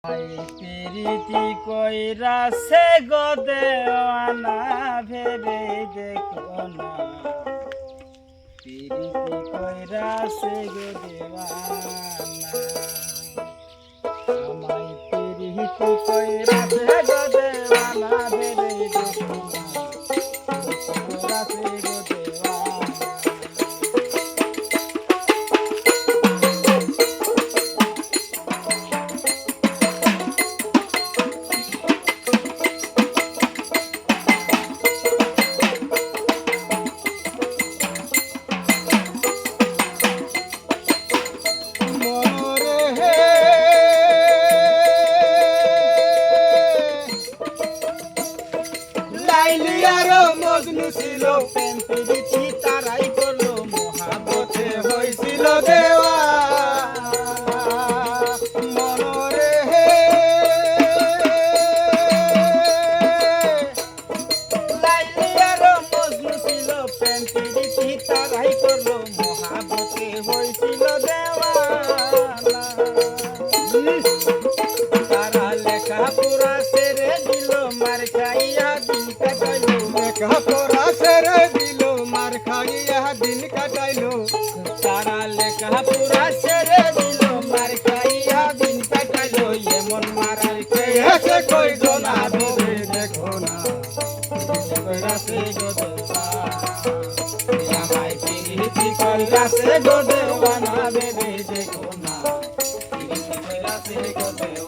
I পিরিতি কইরাছে গো দেওয়ানা ভেবে দেখো না পিরিতি কইরাছে গো দেওয়ানা আমায় পিরিতি কইরাছে গো দেওয়ানা ভেবে দেখো না কইরাছে গো দেওয়ানা ছিল প্রেম প্রীতি তারাই করলো মহাবতে হয়েছিল দেওয়া মনরে লাইলি আর মজনু ছিল প্রেম প্রীতি তারাই করলো মহাবতে হয়েছিল দেওয়া তারা লেখা পুরা ছেড়ে দিল মার খাইয়া দিন কাটাইল লেখাপড়া ছেড়ে দিল মার খাইয়া দিন কাটাইলো তারা লেখাপড়া ছেড়ে দিল মার খাইয়া দিন কাটাইলো এমন মারাই খেয়েছে কই না ভেবে দেখো না কইরাছে গো দেওয়া আমায় পিরিতি কইরাছে গো দেওয়া না ভেবে দেখো না পিরিতি কইরাছে গো দেওয়া